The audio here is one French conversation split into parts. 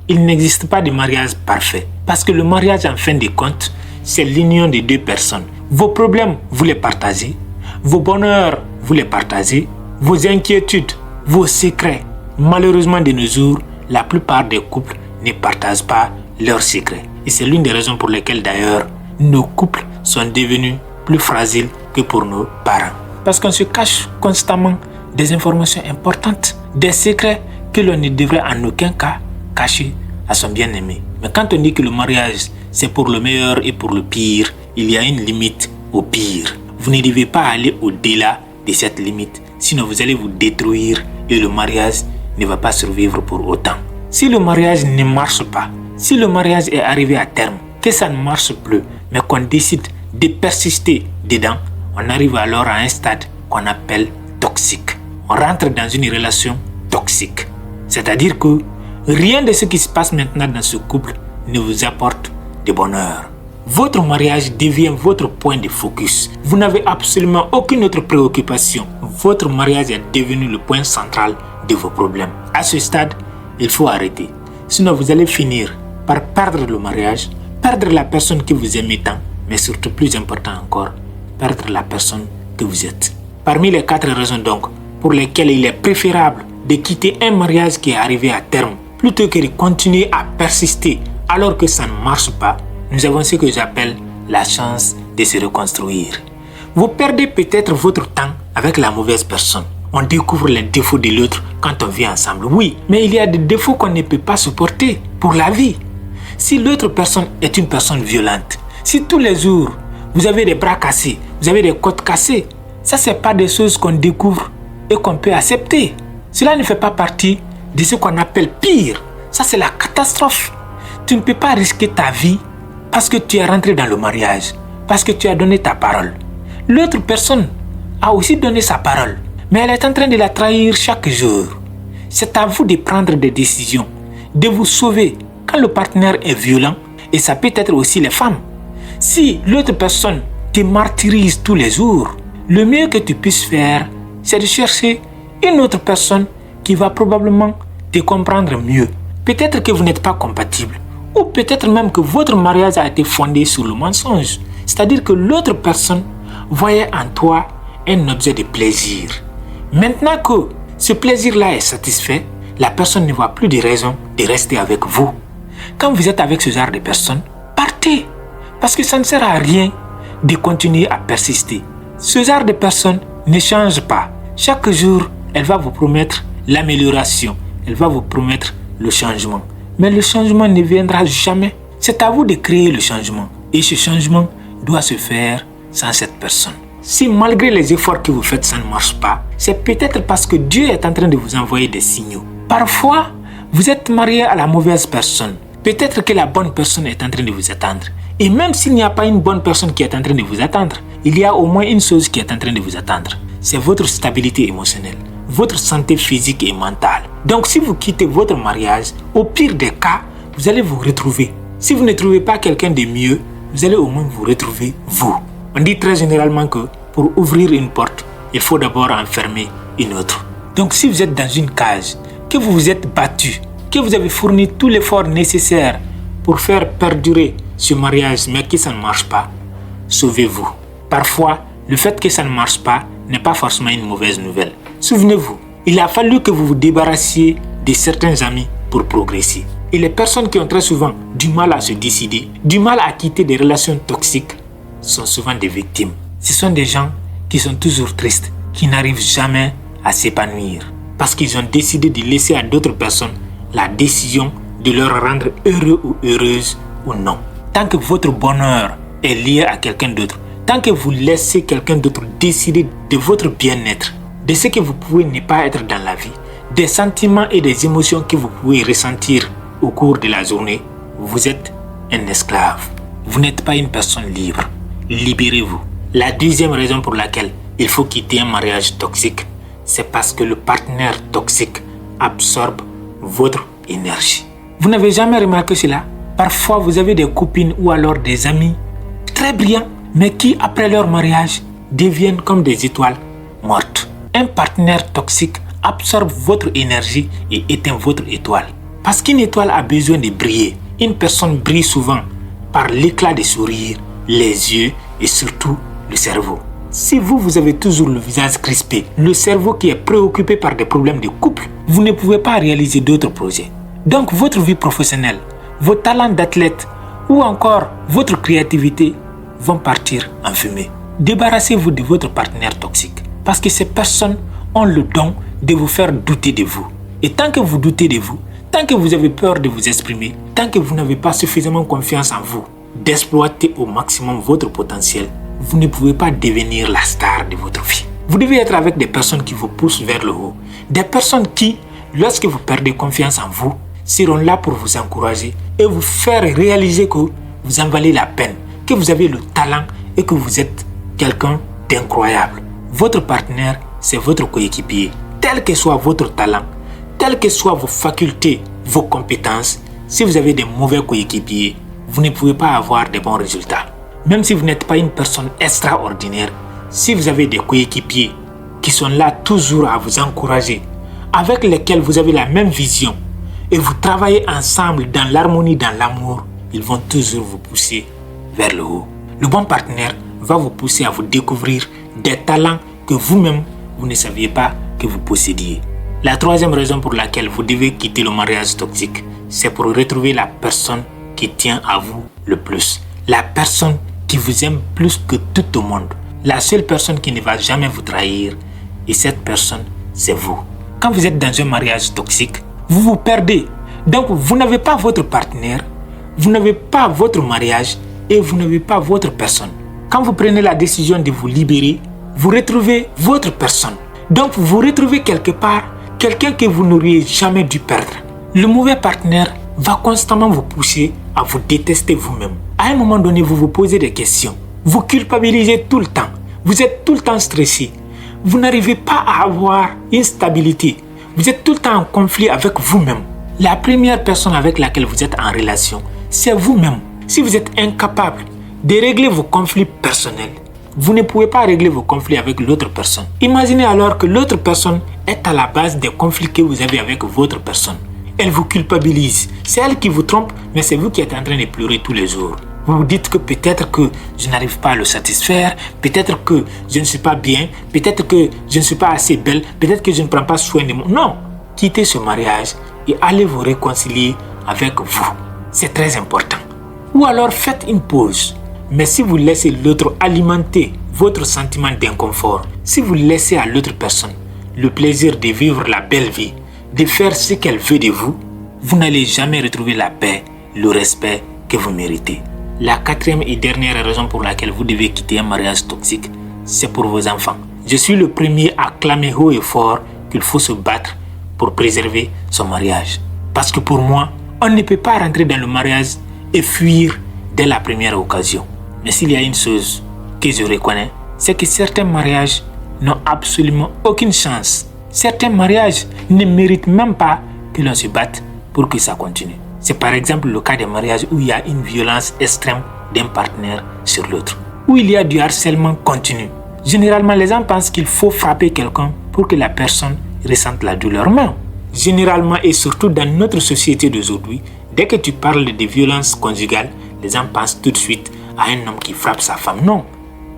il n'existe pas de mariage parfait. Parce que le mariage, en fin de compte, c'est l'union de deux personnes. Vos problèmes, vous les partagez. Vos bonheurs, vous les partagez. Vos inquiétudes, vos secrets. Malheureusement, de nos jours, la plupart des couples ne partagent pas leurs secrets. Et c'est l'une des raisons pour lesquelles, d'ailleurs, nos couples sont devenus plus fragiles que pour nos parents. Parce qu'on se cache constamment des informations importantes, des secrets que l'on ne devrait en aucun cas cacher à son bien-aimé. Mais quand on dit que le mariage, c'est pour le meilleur et pour le pire, il y a une limite au pire. Vous ne devez pas aller au-delà de cette limite, sinon vous allez vous détruire et le mariage ne va pas survivre pour autant. Si le mariage ne marche pas, si le mariage est arrivé à terme, que ça ne marche plus, mais qu'on décide de persister dedans, on arrive alors à un stade qu'on appelle toxique. On rentre dans une relation toxique. C'est-à-dire que rien de ce qui se passe maintenant dans ce couple ne vous apporte de bonheur. Votre mariage devient votre point de focus. Vous n'avez absolument aucune autre préoccupation. Votre mariage est devenu le point central de vos problèmes. À ce stade, il faut arrêter. Sinon, vous allez finir par perdre le mariage, perdre la personne que vous aimez tant, mais surtout plus important encore, perdre la personne que vous êtes. Parmi les 4 raisons donc pour lesquelles il est préférable de quitter un mariage qui est arrivé à terme plutôt que de continuer à persister alors que ça ne marche pas, nous avons ce que j'appelle la chance de se reconstruire. Vous perdez peut-être votre temps avec la mauvaise personne. On découvre les défauts de l'autre quand on vit ensemble. Oui, mais il y a des défauts qu'on ne peut pas supporter pour la vie. Si l'autre personne est une personne violente, si tous les jours vous avez des bras cassés, vous avez des côtes cassées, ça c'est pas des choses qu'on découvre et qu'on peut accepter. Cela ne fait pas partie de ce qu'on appelle pire. Ça c'est la catastrophe. Tu ne peux pas risquer ta vie parce que tu es rentré dans le mariage, parce que tu as donné ta parole. L'autre personne a aussi donné sa parole, mais elle est en train de la trahir chaque jour. C'est à vous de prendre des décisions, de vous sauver quand le partenaire est violent, et ça peut être aussi les femmes. Si l'autre personne te martyrise tous les jours, le mieux que tu puisses faire, c'est de chercher une autre personne qui va probablement te comprendre mieux. Peut-être que vous n'êtes pas compatibles, ou peut-être même que votre mariage a été fondé sur le mensonge. C'est-à-dire que l'autre personne voyait en toi un objet de plaisir. Maintenant que ce plaisir-là est satisfait, la personne ne voit plus de raison de rester avec vous. Quand vous êtes avec ce genre de personne, partez. Parce que ça ne sert à rien de continuer à persister. Ce genre de personne ne change pas. Chaque jour, elle va vous promettre l'amélioration. Elle va vous promettre le changement. Mais le changement ne viendra jamais. C'est à vous de créer le changement. Et ce changement doit se faire sans cette personne. Si malgré les efforts que vous faites, ça ne marche pas, c'est peut-être parce que Dieu est en train de vous envoyer des signaux. Parfois, vous êtes marié à la mauvaise personne. Peut-être que la bonne personne est en train de vous attendre. Et même s'il n'y a pas une bonne personne qui est en train de vous attendre, il y a au moins une chose qui est en train de vous attendre. C'est votre stabilité émotionnelle, votre santé physique et mentale. Donc si vous quittez votre mariage, au pire des cas, vous allez vous retrouver. Si vous ne trouvez pas quelqu'un de mieux, vous allez au moins vous retrouver vous. On dit très généralement que pour ouvrir une porte, il faut d'abord en fermer une autre. Donc si vous êtes dans une cage, que vous vous êtes battu, que vous avez fourni tout l'effort nécessaire pour faire perdurer ce mariage, mais que ça ne marche pas, sauvez-vous. Parfois, le fait que ça ne marche pas n'est pas forcément une mauvaise nouvelle. Souvenez-vous, il a fallu que vous vous débarrassiez de certains amis pour progresser. Et les personnes qui ont très souvent du mal à se décider, du mal à quitter des relations toxiques, sont souvent des victimes. Ce sont des gens qui sont toujours tristes, qui n'arrivent jamais à s'épanouir. Parce qu'ils ont décidé de laisser à d'autres personnes la décision de leur rendre heureux ou heureuse ou non. Tant que votre bonheur est lié à quelqu'un d'autre, tant que vous laissez quelqu'un d'autre décider de votre bien-être, de ce que vous pouvez ne pas être dans la vie, des sentiments et des émotions que vous pouvez ressentir au cours de la journée, vous êtes un esclave. Vous n'êtes pas une personne libre. Libérez-vous. La deuxième raison pour laquelle il faut quitter un mariage toxique, c'est parce que le partenaire toxique absorbe votre énergie. Vous n'avez jamais remarqué cela? Parfois, vous avez des copines ou alors des amis très brillants, mais qui, après leur mariage, deviennent comme des étoiles mortes. Un partenaire toxique absorbe votre énergie et éteint votre étoile. Parce qu'une étoile a besoin de briller. Une personne brille souvent par l'éclat des sourires, les yeux et surtout le cerveau. Si vous avez toujours le visage crispé, le cerveau qui est préoccupé par des problèmes de couple, vous ne pouvez pas réaliser d'autres projets. Donc votre vie professionnelle, vos talents d'athlète ou encore votre créativité vont partir en fumée. Débarrassez-vous de votre partenaire toxique parce que ces personnes ont le don de vous faire douter de vous. Et tant que vous doutez de vous, tant que vous avez peur de vous exprimer, tant que vous n'avez pas suffisamment confiance en vous, d'exploiter au maximum votre potentiel, vous ne pouvez pas devenir la star de votre vie. Vous devez être avec des personnes qui vous poussent vers le haut. Des personnes qui, lorsque vous perdez confiance en vous, seront là pour vous encourager et vous faire réaliser que vous en valez la peine, que vous avez le talent et que vous êtes quelqu'un d'incroyable. Votre partenaire, c'est votre coéquipier. Tel que soit votre talent, telles que soient vos facultés, vos compétences, si vous avez des mauvais coéquipiers, vous ne pouvez pas avoir de bons résultats. Même si vous n'êtes pas une personne extraordinaire, si vous avez des coéquipiers qui sont là toujours à vous encourager, avec lesquels vous avez la même vision et vous travaillez ensemble dans l'harmonie, dans l'amour, ils vont toujours vous pousser vers le haut. Le bon partenaire va vous pousser à vous découvrir des talents que vous-même, vous ne saviez pas que vous possédiez. La troisième raison pour laquelle vous devez quitter le mariage toxique, c'est pour retrouver la personne qui tient à vous le plus. La personne qui vous aime plus que tout au monde. La seule personne qui ne va jamais vous trahir. Et cette personne, c'est vous. Quand vous êtes dans un mariage toxique, vous vous perdez. Donc, vous n'avez pas votre partenaire, vous n'avez pas votre mariage et vous n'avez pas votre personne. Quand vous prenez la décision de vous libérer, vous retrouvez votre personne. Donc, vous retrouvez quelque part quelqu'un que vous n'auriez jamais dû perdre. Le mauvais partenaire va constamment vous pousser à vous détester vous-même. À un moment donné, vous vous posez des questions. Vous culpabilisez tout le temps. Vous êtes tout le temps stressé. Vous n'arrivez pas à avoir une stabilité. Vous êtes tout le temps en conflit avec vous-même. La première personne avec laquelle vous êtes en relation, c'est vous-même. Si vous êtes incapable de régler vos conflits personnels, vous ne pouvez pas régler vos conflits avec l'autre personne. Imaginez alors que l'autre personne est à la base des conflits que vous avez avec votre personne. Elle vous culpabilise. C'est elle qui vous trompe, mais c'est vous qui êtes en train de pleurer tous les jours. Vous vous dites que peut-être que je n'arrive pas à le satisfaire, peut-être que je ne suis pas bien, peut-être que je ne suis pas assez belle, peut-être que je ne prends pas soin de moi. Non, quittez ce mariage et allez vous réconcilier avec vous. C'est très important. Ou alors faites une pause. Mais si vous laissez l'autre alimenter votre sentiment d'inconfort, si vous laissez à l'autre personne le plaisir de vivre la belle vie, de faire ce qu'elle veut de vous, vous n'allez jamais retrouver la paix, le respect que vous méritez. La quatrième et dernière raison pour laquelle vous devez quitter un mariage toxique, c'est pour vos enfants. Je suis le premier à clamer haut et fort qu'il faut se battre pour préserver son mariage. Parce que pour moi, on ne peut pas rentrer dans le mariage et fuir dès la première occasion. Mais s'il y a une chose que je reconnais, c'est que certains mariages n'ont absolument aucune chance. Certains mariages ne méritent même pas que l'on se batte pour que ça continue. C'est par exemple le cas des mariages où il y a une violence extrême d'un partenaire sur l'autre, où il y a du harcèlement continu. Généralement, les gens pensent qu'il faut frapper quelqu'un pour que la personne ressente la douleur. Mais généralement et surtout dans notre société d'aujourd'hui, dès que tu parles de violence conjugale, les gens pensent tout de suite à un homme qui frappe sa femme. Non,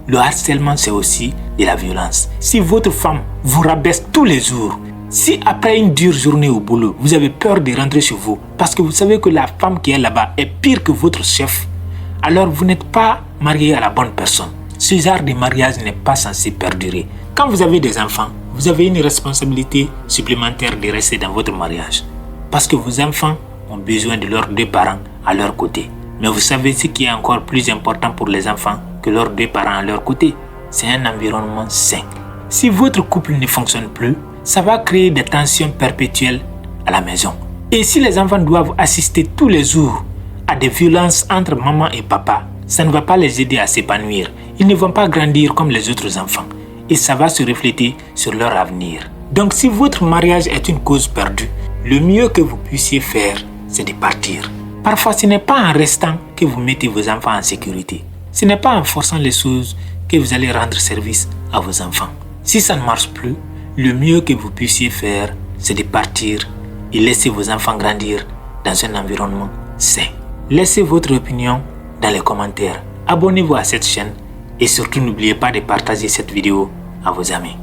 le harcèlement c'est aussi de la violence. Si votre femme vous rabaisse tous les jours, si après une dure journée au boulot, vous avez peur de rentrer chez vous parce que vous savez que la femme qui est là-bas est pire que votre chef, alors vous n'êtes pas marié à la bonne personne. Ce genre de mariage n'est pas censé perdurer. Quand vous avez des enfants, vous avez une responsabilité supplémentaire de rester dans votre mariage. Parce que vos enfants ont besoin de leurs deux parents à leur côté. Mais vous savez ce qui est encore plus important pour les enfants que leurs deux parents à leur côté, c'est un environnement sain. Si votre couple ne fonctionne plus, ça va créer des tensions perpétuelles à la maison. Et si les enfants doivent assister tous les jours à des violences entre maman et papa, ça ne va pas les aider à s'épanouir. Ils ne vont pas grandir comme les autres enfants. Et ça va se refléter sur leur avenir. Donc si votre mariage est une cause perdue, le mieux que vous puissiez faire, c'est de partir. Parfois, ce n'est pas en restant que vous mettez vos enfants en sécurité. Ce n'est pas en forçant les choses que vous allez rendre service à vos enfants. Si ça ne marche plus, le mieux que vous puissiez faire, c'est de partir et laisser vos enfants grandir dans un environnement sain. Laissez votre opinion dans les commentaires. Abonnez-vous à cette chaîne et surtout n'oubliez pas de partager cette vidéo à vos amis.